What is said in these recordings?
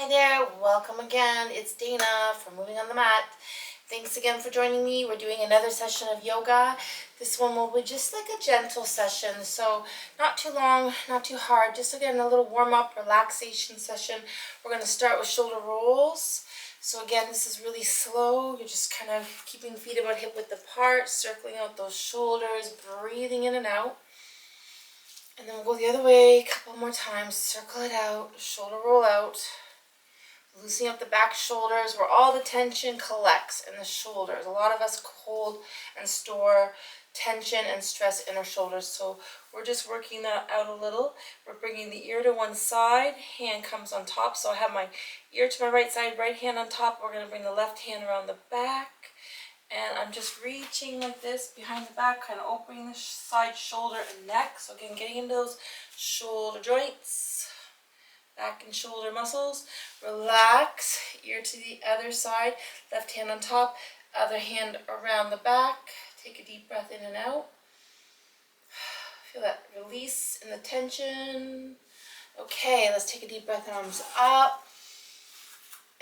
Hi there, welcome again. It's Dana from Moving on the Mat. Thanks again for joining me. We're doing another session of yoga. This one will be just like a gentle session, so not too long, not too hard. Just again a little warm-up, relaxation session. We're going to start with shoulder rolls. So again, this is really slow. You're just kind of keeping feet about hip width apart, circling out those shoulders, breathing in and out. And then we'll go the other way a couple more times. Circle it out, shoulder roll out. Loosening up the back shoulders where all the tension collects in the shoulders. A lot of us hold and store tension and stress in our shoulders. So we're just working that out a little. We're bringing the ear to one side, hand comes on top. So I have my ear to my right side, right hand on top. We're going to bring the left hand around the back. And I'm just reaching like this behind the back, kind of opening the side shoulder and neck. So again, getting into those shoulder joints. Back and shoulder muscles. Relax, ear to the other side, left hand on top, other hand around the back. Take a deep breath in and out. Feel that release in the tension. Okay, let's take a deep breath, arms up.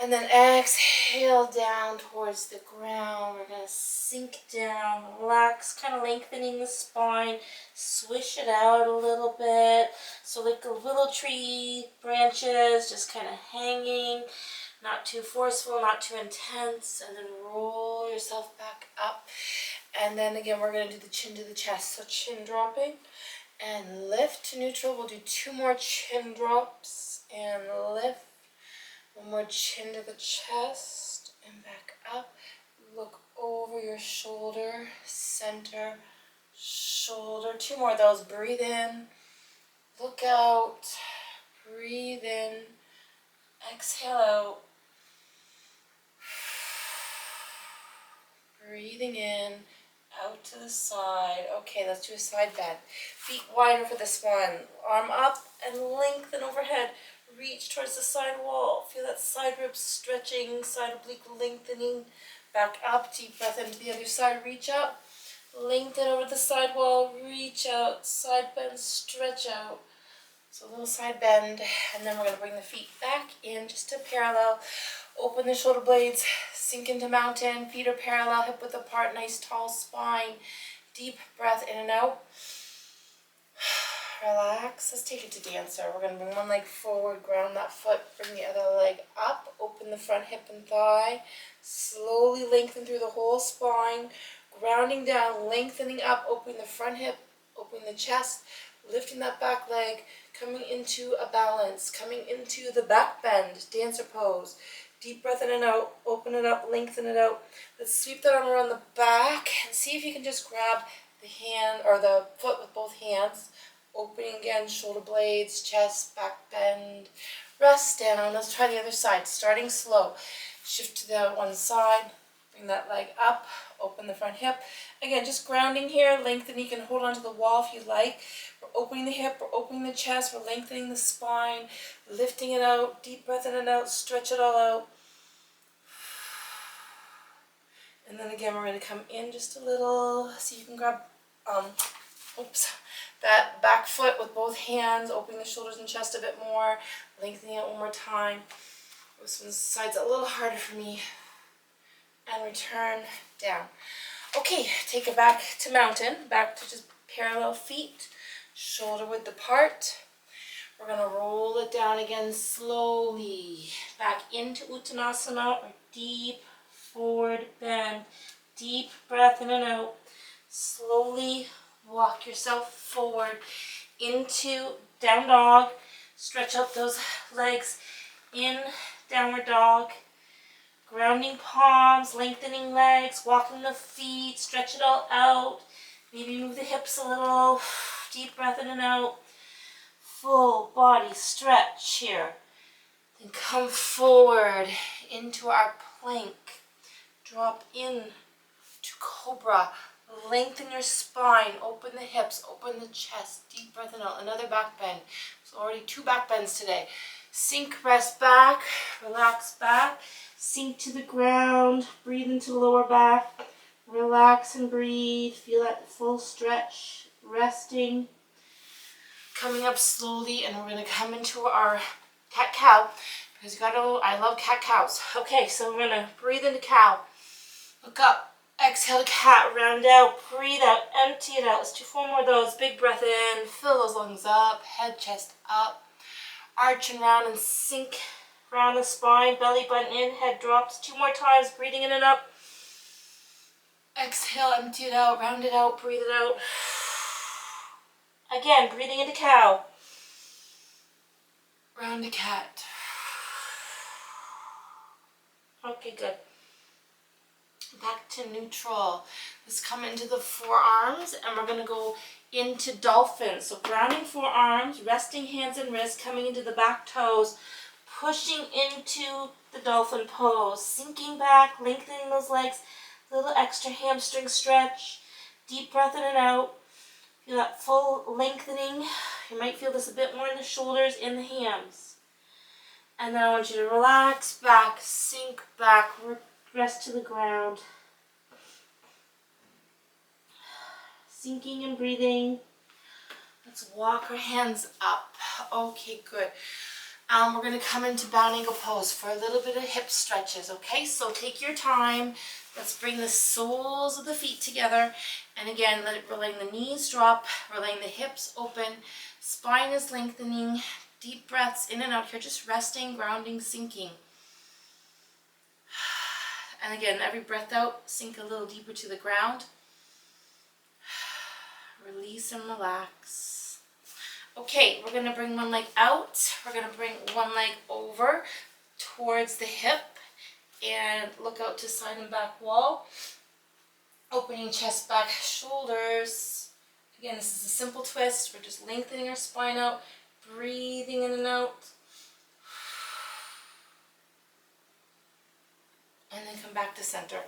And then exhale down towards the ground. We're going to sink down, relax, kind of lengthening the spine, swish it out a little bit. So like a little tree branches just kind of hanging, not too forceful, not too intense. And then roll yourself back up. And then again, we're going to do the chin to the chest. So chin dropping and lift to neutral. We'll do 2 more chin drops and lift. One more chin to the chest and back up. Look over your shoulder, center, shoulder. 2 more of those. Breathe in, look out, breathe in, exhale out. Breathing in, out to the side. Okay, let's do a side bend. Feet wider for this one. Arm up and lengthen overhead. Reach towards the side wall. Feel that side rib stretching, side oblique lengthening. Back up, deep breath into the other side. Reach up, lengthen over the side wall. Reach out, side bend, stretch out. So a little side bend, and then we're going to bring the feet back in just to parallel. Open the shoulder blades, sink into mountain. Feet are parallel, hip width apart, nice tall spine. Deep breath in and out. Relax. Let's take it to dancer. We're going to bring one leg forward, ground that foot, bring the other leg up, open the front hip and thigh, slowly lengthen through the whole spine, grounding down, lengthening up, opening the front hip, opening the chest, lifting that back leg, coming into a balance, coming into the back bend, dancer pose. Deep breath in and out, open it up, lengthen it out. Let's sweep that arm around the back and see if you can just grab the hand or the foot with both hands. Opening again, shoulder blades, chest, back bend. Rest down. Let's try the other side. Starting slow. Shift to the one side. Bring that leg up. Open the front hip. Again, just grounding here. Lengthen. You can hold onto the wall if you like. We're opening the hip. We're opening the chest. We're lengthening the spine. Lifting it out. Deep breath in and out. Stretch it all out. And then again, we're going to come in just a little. See if you can grab, that back foot with both hands, opening the shoulders and chest a bit more, lengthening it one more time. This one side's a little harder for me. And return down. Okay, take it back to mountain, back to just parallel feet, shoulder width apart. We're going to roll it down again slowly. Back into Uttanasana, or deep forward bend. Deep breath in and out. Slowly walk yourself forward into down dog. Stretch out those legs in downward dog. Grounding palms, lengthening legs, walking the feet, stretch it all out. Maybe move the hips a little. Deep breath in and out. Full body stretch here. Then come forward into our plank. Drop in to Cobra. Lengthen your spine, open the hips, open the chest, deep breath in out, another back bend. So already 2 back bends today. Sink, rest back, relax back, sink to the ground, breathe into the lower back, relax and breathe, feel that full stretch, resting. Coming up slowly, and we're going to come into our cat-cow. Because you gotta, I love cat-cows. Okay, so we're gonna breathe into cow. Look up. Exhale to cat. Round out. Breathe out. Empty it out. Let's do 4 more of those. Big breath in. Fill those lungs up. Head, chest up. Arch and round and sink around the spine. Belly button in. Head drops. 2 more times. Breathing in and up. Exhale. Empty it out. Round it out. Breathe it out. Again, breathing into cow. Round to cat. Okay, good. Back to neutral. Let's come into the forearms and we're going to go into dolphin. So grounding forearms, resting hands and wrists, coming into the back toes, pushing into the dolphin pose, sinking back, lengthening those legs, a little extra hamstring stretch, deep breath in and out. Feel that full lengthening. You might feel this a bit more in the shoulders, in the hams. And then I want you to relax back, sink back, rest to the ground. Sinking and breathing. Let's walk our hands up. Okay, good. We're going to come into bound ankle pose for a little bit of hip stretches, okay? So take your time. Let's bring the soles of the feet together. And again, we're letting the knees drop. We're letting the hips open. Spine is lengthening. Deep breaths in and out here, just resting, grounding, sinking. And again, every breath out, sink a little deeper to the ground. Release and relax. Okay, we're going to bring one leg out. We're going to bring one leg over towards the hip and look out to side and back wall. Opening chest, back, shoulders. Again, this is a simple twist. We're just lengthening our spine out, breathing in and out. And then come back to center.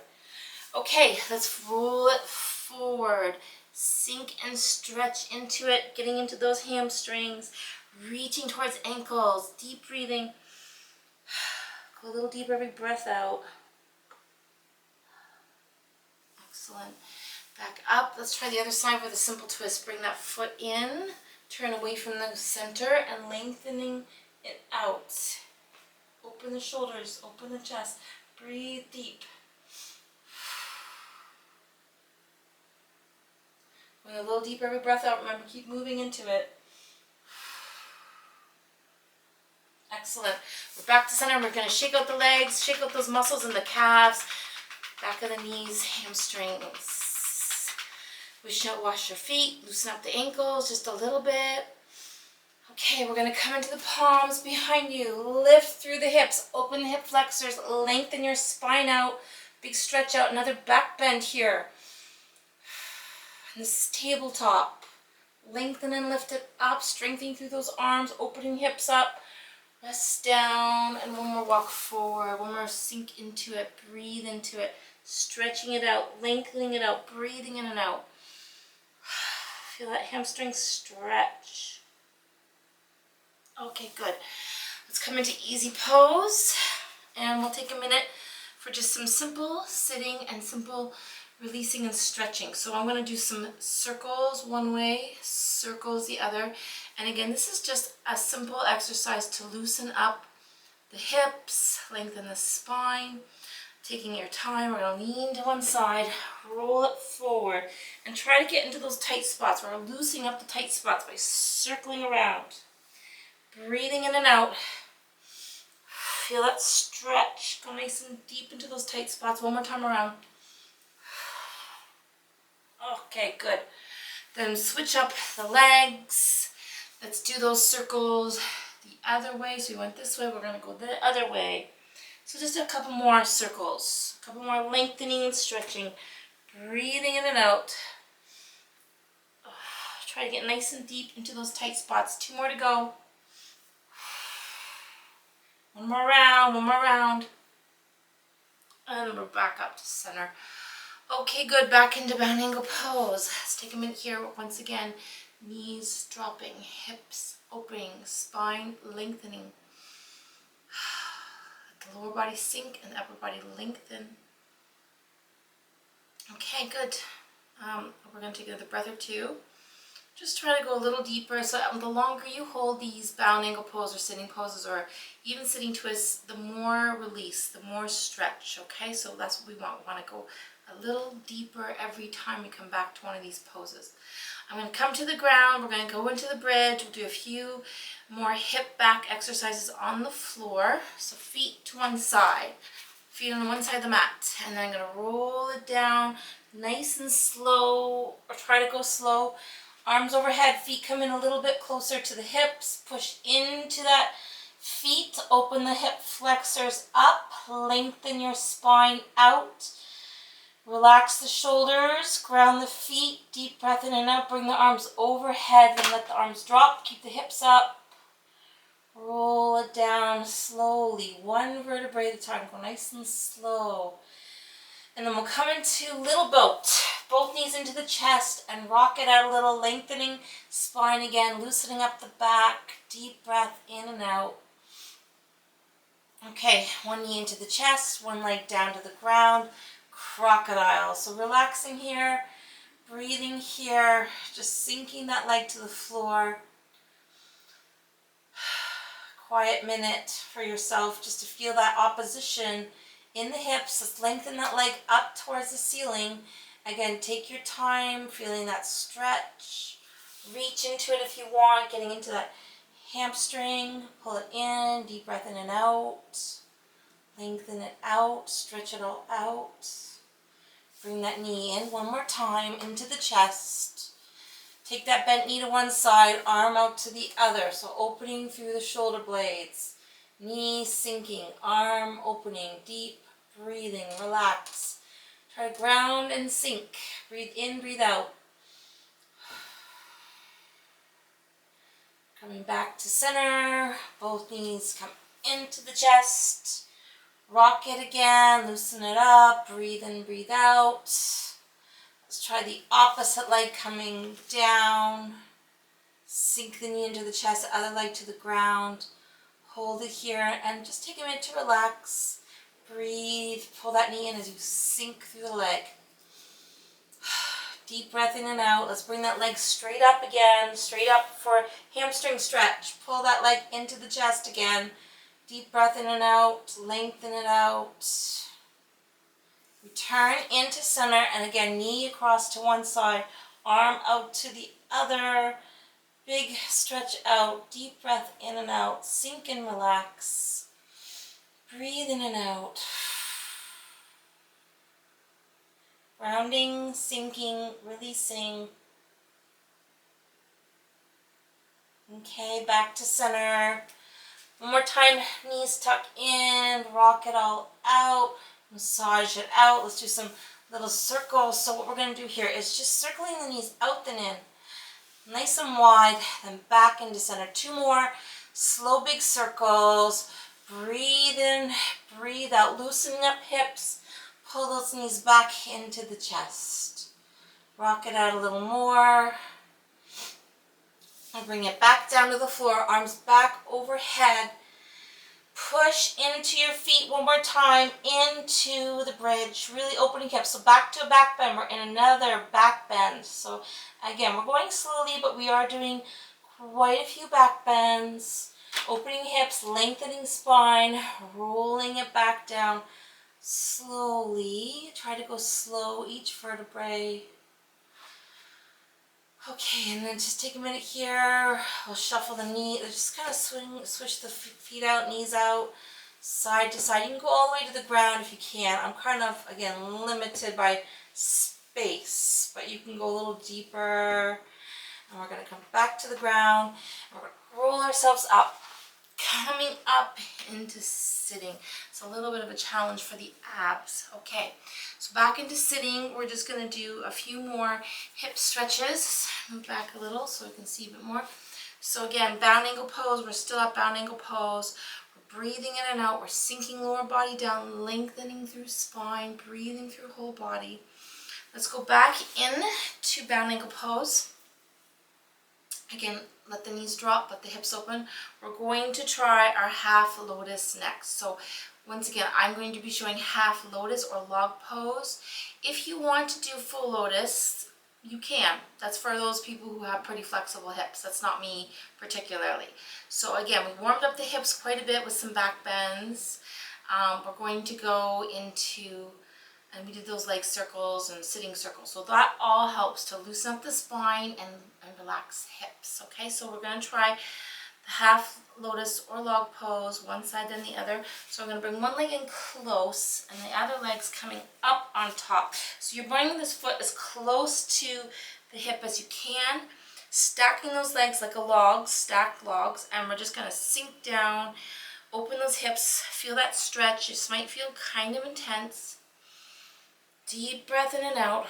Okay, let's roll it forward. Sink and stretch into it, getting into those hamstrings, reaching towards ankles, deep breathing. Go a little deeper every breath out. Excellent. Back up. Let's try the other side with a simple twist. Bring that foot in, turn away from the center and lengthening it out. Open the shoulders, open the chest. Breathe deep. Going a little deeper every breath out. Remember, keep moving into it. Excellent. We're back to center. We're going to shake out the legs, shake out those muscles in the calves, back of the knees, hamstrings. Wash your feet, loosen up the ankles just a little bit. Okay, we're going to come into the palms behind you. Lift through the hips, open the hip flexors, lengthen your spine out, big stretch out, another back bend here. And this is tabletop. Lengthen and lift it up, strengthening through those arms, opening hips up. Rest down, and one more walk forward. One more sink into it, breathe into it. Stretching it out, lengthening it out, breathing in and out. Feel that hamstring stretch. Okay, good. Let's come into easy pose, and we'll take a minute for just some simple sitting and simple releasing and stretching. So I'm going to do some circles one way, circles the other. And again, this is just a simple exercise to loosen up the hips, lengthen the spine. Taking your time, we're going to lean to one side, roll it forward, and try to get into those tight spots. We're loosening up the tight spots by circling around. Breathing in and out. Feel that stretch. Go nice and deep into those tight spots. One more time around. Okay, good. Then switch up the legs. Let's do those circles the other way. So we went this way, we're going to go the other way. So just a couple more circles. A couple more lengthening and stretching. Breathing in and out. Try to get nice and deep into those tight spots. 2 more to go. One more round, one more round. And we're back up to center. Okay, good. Back into bound ankle pose. Let's take a minute here once again. Knees dropping, hips opening, spine lengthening. Let the lower body sink and the upper body lengthen. Okay, good. We're going to take another breath or two. Just try to go a little deeper. So the longer you hold these bound angle pose or sitting poses or even sitting twists, the more release, the more stretch, okay? So that's what we want. We want to go a little deeper every time we come back to one of these poses. I'm going to come to the ground. We're going to go into the bridge. We'll do a few more hip back exercises on the floor. So feet to one side, feet on one side of the mat. And then I'm going to roll it down nice and slow, or try to go slow. Arms overhead, feet come in a little bit closer to the hips. Push into that feet. Open the hip flexors up. Lengthen your spine out. Relax the shoulders, ground the feet, deep breath in and out, bring the arms overhead and let the arms drop, keep the hips up, roll it down slowly, one vertebrae at a time, go nice and slow. And then we'll come into little boat, both knees into the chest and rock it out a little, lengthening spine again, loosening up the back, deep breath in and out. Okay, one knee into the chest, one leg down to the ground. Crocodile. So relaxing here, breathing here, just sinking that leg to the floor. Quiet minute for yourself just to feel that opposition in the hips. Let's lengthen that leg up towards the ceiling. Again, take your time, feeling that stretch. Reach into it if you want, getting into that hamstring. Pull it in, deep breath in and out. Lengthen it out, stretch it all out. Bring that knee in one more time into the chest. Take that bent knee to one side, arm out to the other. So opening through the shoulder blades. Knee sinking, arm opening, deep breathing, relax. Try to ground and sink. Breathe in, breathe out. Coming back to center. Both knees come into the chest. Rock it again, loosen it up, breathe in, breathe out. Let's try the opposite leg coming down. Sink the knee into the chest, the other leg to the ground. Hold it here and just take a minute to relax. Breathe, pull that knee in as you sink through the leg. Deep breath in and out. Let's bring that leg straight up again, straight up for hamstring stretch. Pull that leg into the chest again. Deep breath in and out, lengthen it out. Return into center and again, knee across to one side, arm out to the other. Big stretch out, deep breath in and out, sink and relax. Breathe in and out. Grounding, sinking, releasing. Okay, back to center. One more time, knees tuck in, rock it all out, massage it out. Let's do some little circles. So what we're going to do here is just circling the knees out and in. Nice and wide, then back into center. Two more slow big circles. Breathe in, breathe out, loosening up hips. Pull those knees back into the chest. Rock it out a little more. And bring it back down to the floor, arms back overhead. Push into your feet one more time, into the bridge, really opening hips. So back to a back bend, we're in another back bend. So again, we're going slowly, but we are doing quite a few back bends. Opening hips, lengthening spine, rolling it back down slowly. Try to go slow, each vertebrae. Okay, and then just take a minute here. We'll shuffle the knee. Just kind of switch the feet out, knees out, side to side. You can go all the way to the ground if you can. I'm kind of, again, limited by space, but you can go a little deeper. And we're going to come back to the ground. And we're going to roll ourselves up, coming up into sitting. It's a little bit of a challenge for the abs. Okay, so back into sitting. We're just going to do a few more hip stretches. Move back a little so we can see a bit more. So again, bound angle pose. We're still at bound angle pose. We're breathing in and out. We're sinking lower body down, lengthening through spine, breathing through whole body. Let's go back in to bound angle pose. Again, let the knees drop, let the hips open. We're going to try our half lotus next. So once again, I'm going to be showing half lotus or log pose. If you want to do full lotus, you can. That's for those people who have pretty flexible hips. That's not me particularly. So again, we warmed up the hips quite a bit with some back bends. We're going to go into, and we did those leg circles and sitting circles. So that all helps to loosen up the spine and relax hips. Okay, so we're going to try the half lotus or log pose, one side then the other. So I'm going to bring one leg in close and the other leg's coming up on top. So you're bringing this foot as close to the hip as you can, stacking those legs like a log, stacked logs, and we're just going to sink down, open those hips, feel that stretch. This might feel kind of intense. Deep breath in and out.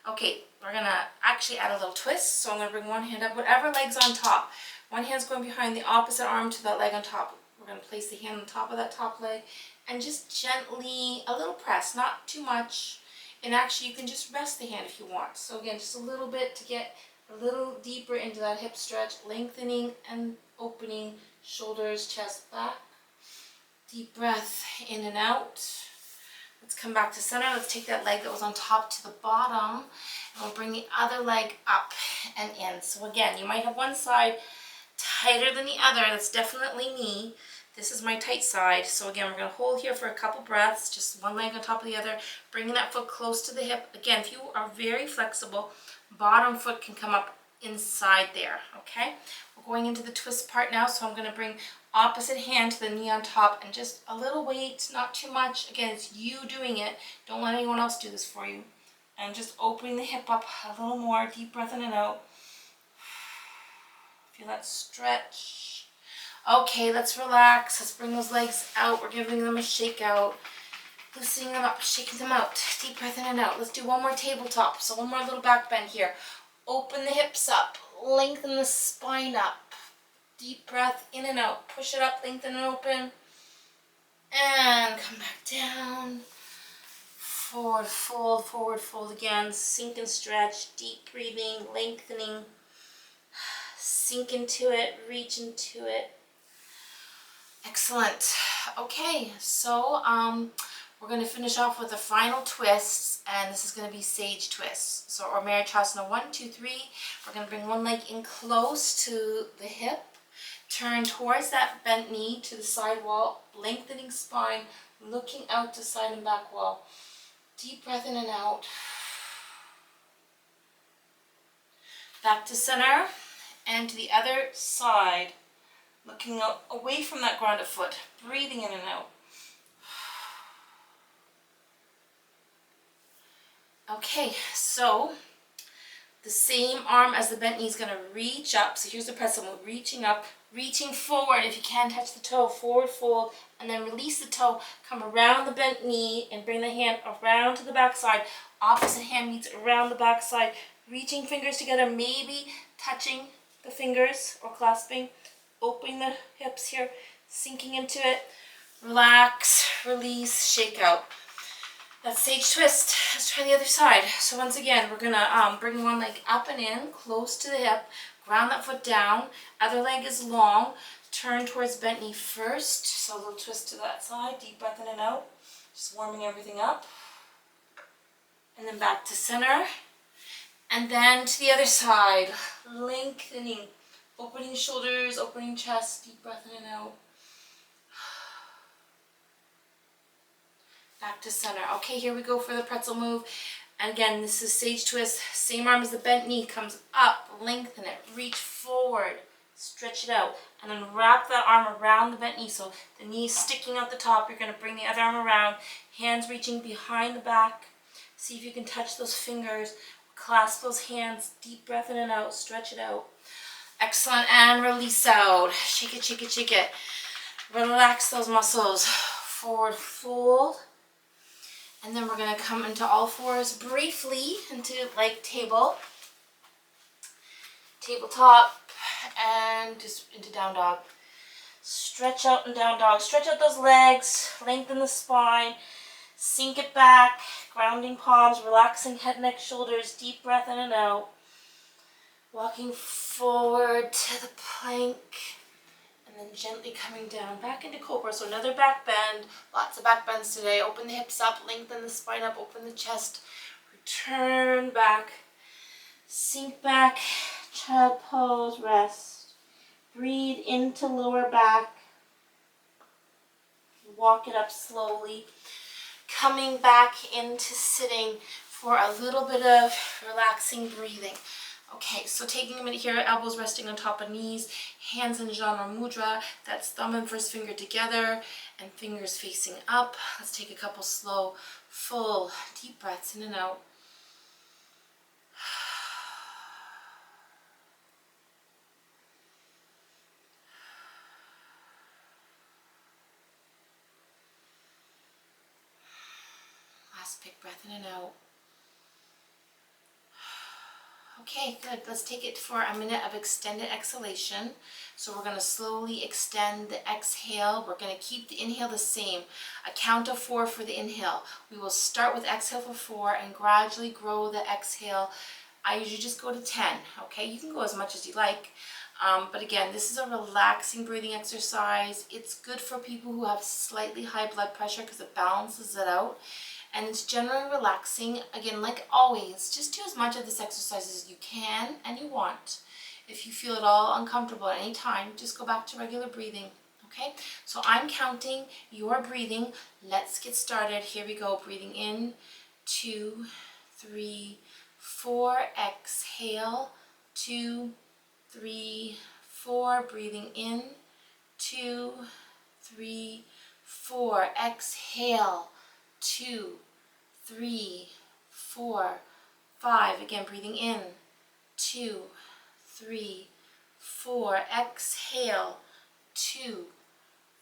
Okay, we're going to actually add a little twist. So I'm going to bring one hand up, whatever leg's on top. One hand's going behind the opposite arm to that leg on top. We're going to place the hand on top of that top leg and just gently, a little press, not too much. And actually you can just rest the hand if you want. So again, just a little bit to get a little deeper into that hip stretch, lengthening and opening shoulders, chest, back. Deep breath in and out. Let's come back to center. Let's take that leg that was on top to the bottom, and we'll bring the other leg up and in. So again, you might have one side tighter than the other. That's definitely me. This is my tight side. So again, we're going to hold here for a couple breaths, just one leg on top of the other, bringing that foot close to the hip. Again, if you are very flexible, bottom foot can come up inside there, okay? We're going into the twist part now, so I'm going to bring opposite hand to the knee on top and just a little weight, not too much. Again, it's you doing it. Don't let anyone else do this for you. And just opening the hip up a little more, deep breath in and out. Feel that stretch. Okay, let's relax. Let's bring those legs out. We're giving them a shake out. Loosening them up, shaking them out. Deep breath in and out. Let's do one more tabletop. So one more little back bend here. Open the hips up. Lengthen the spine up. Deep breath in and out. Push it up, lengthen and open. And come back down. Forward fold again. Sink and stretch. Deep breathing, lengthening. Sink into it, reach into it. Excellent. Okay, so we're going to finish off with the final twists, and this is going to be sage twists. So, or Marichyasana 1, 2, 3. We're going to bring one leg in close to the hip. Turn towards that bent knee to the side wall, lengthening spine, looking out to side and back wall. Deep breath in and out. Back to center and to the other side, looking out, away from that grounded foot, breathing in and out. Okay, so the same arm as the bent knee is going to reach up. So here's the pretzel move, reaching up, reaching forward. If you can touch the toe, forward fold, and then release the toe. Come around the bent knee and bring the hand around to the back side. Opposite hand meets around the back side. Reaching fingers together, maybe touching the fingers or clasping. Opening the hips here, sinking into it. Relax, release, shake out. That's sage twist. Let's try the other side. So once again, we're gonna bring one leg up and in, close to the hip, ground that foot down. Other leg is long. Turn towards bent knee first. So a little twist to that side. Deep breath in and out. Just warming everything up. And then back to center. And then to the other side. Lengthening. Opening shoulders, opening chest. Deep breath in and out. Back to center. Okay, here we go for the pretzel move. And again, this is sage twist. Same arm as the bent knee. Comes up, lengthen it, reach forward, stretch it out, and then wrap that arm around the bent knee. So the knee is sticking out the top. You're going to bring the other arm around, hands reaching behind the back. See if you can touch those fingers. Clasp those hands. Deep breath in and out. Stretch it out. Excellent. And release out. Shake it, shake it, shake it. Relax those muscles. Forward fold. And then we're going to come into all fours briefly into like tabletop, and just into down dog. Stretch out and down dog. Stretch out those legs, lengthen the spine, sink it back, grounding palms, relaxing head, neck, shoulders, deep breath in and out. Walking forward to the plank. And then gently coming down back into Cobra. So another back bend. Lots of back bends today. Open the hips up, lengthen the spine up, open the chest. turn back, sink back, child pose, rest. Breathe into lower back. Walk it up slowly. Coming back into sitting for a little bit of relaxing breathing. Okay, so taking a minute here, elbows resting on top of knees, hands in Jana Mudra, that's thumb and first finger together and fingers facing up. Let's take a couple slow, full, deep breaths in and out. Last big breath in and out. Okay, good. Let's take it for a minute of extended exhalation. So we're going to slowly extend the exhale. We're going to keep the inhale the same. A count of 4 for the inhale. We will start with exhale for 4 and gradually grow the exhale. I usually just go to 10. Okay, you can go as much as you like. But again, this is a relaxing breathing exercise. It's good for people who have slightly high blood pressure because it balances it out. And it's generally relaxing. Again, like always, just do as much of this exercise as you can and you want. If you feel at all uncomfortable at any time, just go back to regular breathing. Okay, so I'm counting, you're breathing. Let's get started. Here we go. Breathing in, 2, 3, 4. Exhale, 2, 3, 4. Breathing in, 2, 3, 4. Exhale, 2, 3, 4, 5. Again, breathing in, 2, 3, 4. Exhale, 2,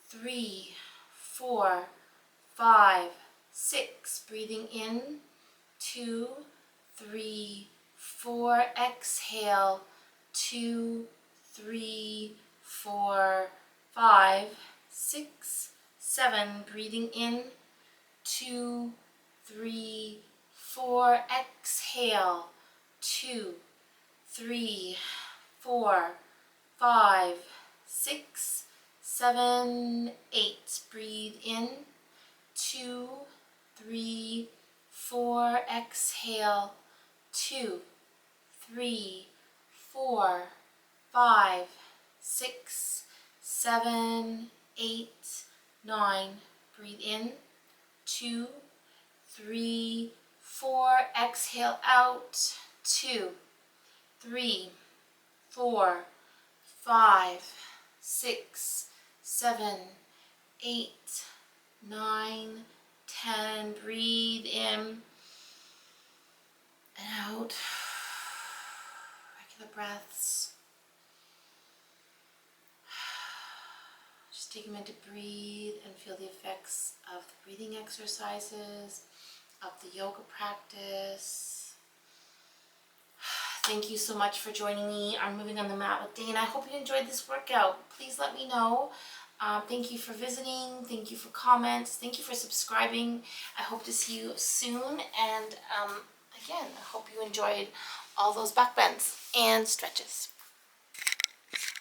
3, 4, 5, 6. Breathing in, 2, 3, 4. Exhale, 2, 3, 4, 5, 6, 7. Breathing in, 2, 3, 4. Exhale, 2, 3, 4, 5, 6, 7, 8. Breathe in, 2, 3, 4. Exhale, 2, 3, 4, 5, 6, 7, 8, 9. Breathe in, 2, 3, 4. Exhale out, 2, 3, 4, 5, 6, 7, 8, 9, 10. Breathe in and out. Regular breaths. Just take a minute to breathe and feel the effects of the breathing exercises, of the yoga practice. Thank you so much for joining me on Moving on the Mat with Dana. I hope you enjoyed this workout. Please let me know. Thank you for visiting. Thank you for comments. Thank you for subscribing. I hope to see you soon. And again, I hope you enjoyed all those back bends and stretches.